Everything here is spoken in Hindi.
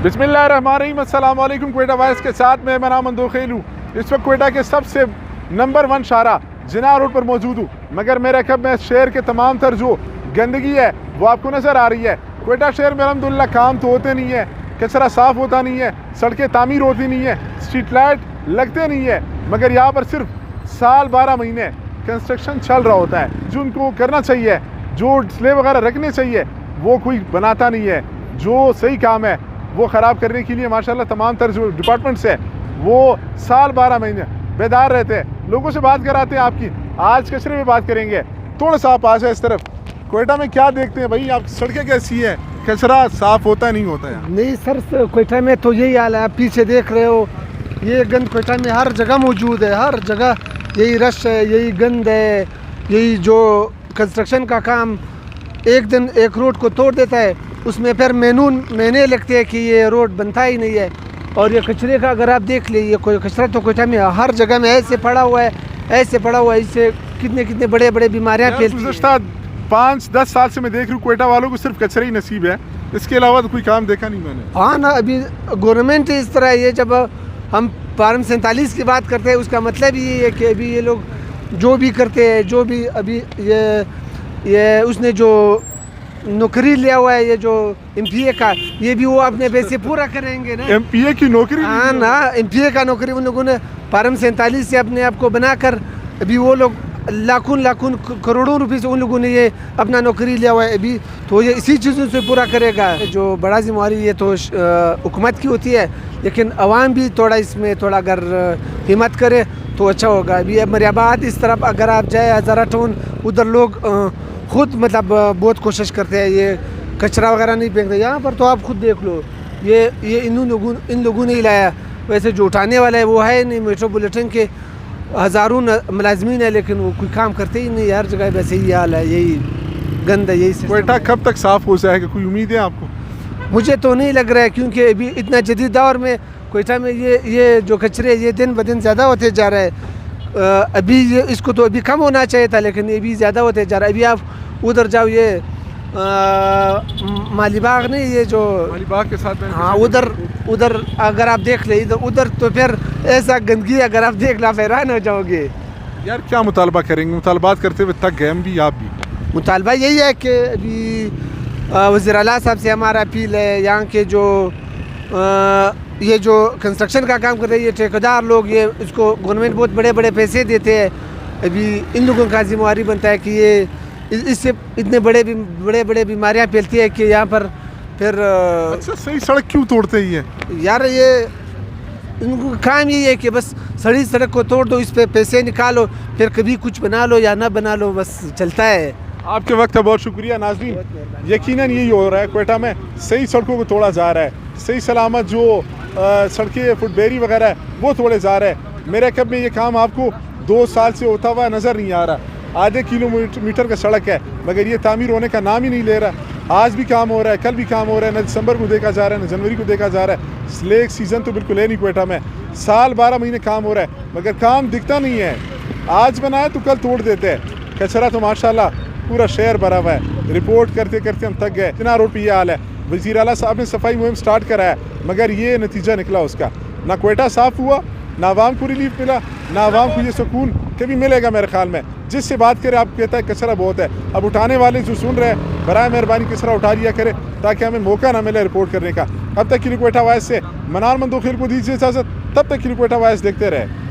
बिस्मिल्लाहिर्रहमानिर्रहीम। अस्सलाम वालेकुम। क्वेटा वाइस के साथ मैं नाम मंदोखेल हूँ। इस वक्त क्वेटा के सबसे नंबर 1 शारा जिना रोड पर मौजूद हूँ। मगर मेरे ख्याल में शहर के तमाम तर जो गंदगी है वो आपको नज़र आ रही है। क्वेटा शहर में अल्हम्दुलिल्लाह काम तो होते नहीं है, कचरा साफ़ होता नहीं है, सड़कें तामीर होती नहीं है, स्ट्रीट लाइट लगते नहीं है, मगर यहाँ पर सिर्फ साल 12 महीने कंस्ट्रक्शन चल रहा होता है। जो उनको करना चाहिए, जो डिस्प्ले वगैरह रखने चाहिए, वो कोई बनाता नहीं है। जो सही काम है वो ख़राब करने के लिए माशाल्लाह तमाम तर जो डिपार्टमेंट्स है वो साल 12 महीने बेदार रहते हैं। लोगों से बात कराते हैं आपकी। आज कचरे में बात करेंगे। थोड़ा सा आप आ जाए इस तरफ। क्वेटा में क्या देखते हैं भाई आप? सड़कें कैसी हैं? कचरा साफ़ होता नहीं होता है? नहीं सर, क्वेटा में तो यही हाल है। आप पीछे देख रहे हो, ये गंद क्वेटा में हर जगह मौजूद है। हर जगह यही रश है, यही गंद है, यही जो कंस्ट्रक्शन का काम एक दिन एक रोड को तोड़ देता है, उसमें फिर महीने लगते हैं कि ये रोड बनता ही नहीं है। और ये कचरे का अगर आप देख लीजिए, कोई कचरा तो क्वेटा में हर जगह में ऐसे पड़ा हुआ है, ऐसे पड़ा हुआ है। इससे कितने कितने बड़े बड़े बीमारियाँ फैलती हैं। 5-10 साल से मैं देख रहा हूँ क्वेटा वालों को सिर्फ कचरा ही नसीब है, इसके अलावा तो कोई काम देखा नहीं मैंने। हाँ ना, अभी गवर्नमेंट इस तरह है। जब हम फार्म 47 की बात करते हैं, उसका मतलब ये है कि अभी ये लोग जो भी करते हैं, जो भी अभी ये उसने जो नौकरी लिया हुआ है, ये जो MPA का, ये भी वो अपने पैसे पूरा करेंगे ना। MPA की नौकरी? हाँ ना, MPA का नौकरी उन लोगों ने फार्म 47 से अपने आप को बनाकर, अभी वो लोग लाखों करोड़ों रुपए से उन लोगों ने ये अपना नौकरी लिया हुआ है अभी, तो ये इसी चीज़ों से पूरा करेगा। जो बड़ा जिम्मेवारी ये तो हुकूमत की होती है, लेकिन अवाम भी थोड़ा इसमें थोड़ा अगर हिम्मत करे तो अच्छा होगा। अभी मरियाबाद इस तरफ अगर आप जाए, हज़ारा टाउन, उधर लोग खुद मतलब बहुत कोशिश करते हैं, ये कचरा वगैरह नहीं फेंकते। यहाँ पर तो आप खुद देख लो, ये इन लोगों ने ही लाया। वैसे जो उठाने वाला है वो है नहीं। मेट्रोपॉलिटन के हज़ारों मुलाजमीन है, लेकिन वो कोई काम करते ही नहीं। हर जगह वैसे ही हाल है, यही गंद है, यही। क्वेटा कब तक साफ़ हो जाएगा? कोई उम्मीद है आपको? मुझे तो नहीं लग रहा है, क्योंकि अभी इतना जदीद दौर में क्वेटा में ये जो कचरे ये दिन ब दिन ज़्यादा होते जा रहा है। अभी इसको तो अभी कम होना चाहिए था, लेकिन ये भी ज़्यादा होते जा रहा है। अभी आप उधर जाओ, ये मालीबाग नहीं, ये जो मालीबाग के साथ, हाँ, उधर अगर आप देख ले, उधर तो फिर ऐसा गंदगी अगर आप देख ला हैरान हो जाओगे। यार क्या मुतालबा करेंगे? मुतालबात करते हुए थक गए हम भी, आप भी। मुतालबा यही है कि अभी वज़ीर आला साहब से हमारा अपील है, यहाँ के जो ये जो कंस्ट्रक्शन का काम करते हैं, ये ठेकेदार लोग, ये इसको गवर्नमेंट बहुत बड़े बड़े पैसे देते हैं। अभी इन लोगों का जिम्मेवारी बनता है कि ये इससे इतने बड़े बीमारियां फैलती है कि यहाँ पर फिर अच्छा, सही सड़क क्यों तोड़ते ही है यार? ये इनको काम यही है कि बस सड़क को तोड़ दो, इस पे पैसे निकालो, फिर कभी कुछ बना लो या ना बना लो, बस चलता है। आपके वक्त का बहुत शुक्रिया। नाज़रीन, यकीनन यही हो रहा है। क्वेटा में सही सड़कों को तोड़ा जा रहा है, सही सलामत जो सड़कें फुटबेरी वगैरह है वो तोड़े जा रहे हैं। मेरे ख्याल में ये काम आपको 2 साल से होता हुआ नज़र नहीं आ रहा। आधे किलोमीटर का सड़क है, मगर ये तामीर होने का नाम ही नहीं ले रहा। आज भी काम हो रहा है, कल भी काम हो रहा है। न दिसंबर को देखा जा रहा है, न जनवरी को देखा जा रहा है। स्लेक सीज़न तो बिल्कुल है नहीं क्वेटा में। साल 12 महीने काम हो रहा है, मगर काम दिखता नहीं है। आज बनाए तो कल तोड़ देते हैं। कचरा तो माशाल्लाह पूरा शहर भरा हुआ है। रिपोर्ट करते करते हम थक गए। जिना रोड पर ये हाल है। वज़ीर आला साहब ने सफाई मुहिम स्टार्ट कराया, मगर ये नतीजा निकला उसका। ना क्वेटा साफ़ हुआ, ना आवाम को रिलीफ मिला, ना आवाम को ये सुकून कभी मिलेगा। मेरे ख्याल में जिससे बात करें आप कहता है कचरा बहुत है। अब उठाने वाले जो सुन रहे हैं, बराए मेहरबानी कचरा उठा लिया करें, ताकि हमें मौका ना मिले रिपोर्ट करने का। अब तक के लिए क्वेटा वाइस से मनार मंदोखेल को दीजिए इजाज़त। तब तक के लिए क्वेटा वाइस देखते रहे।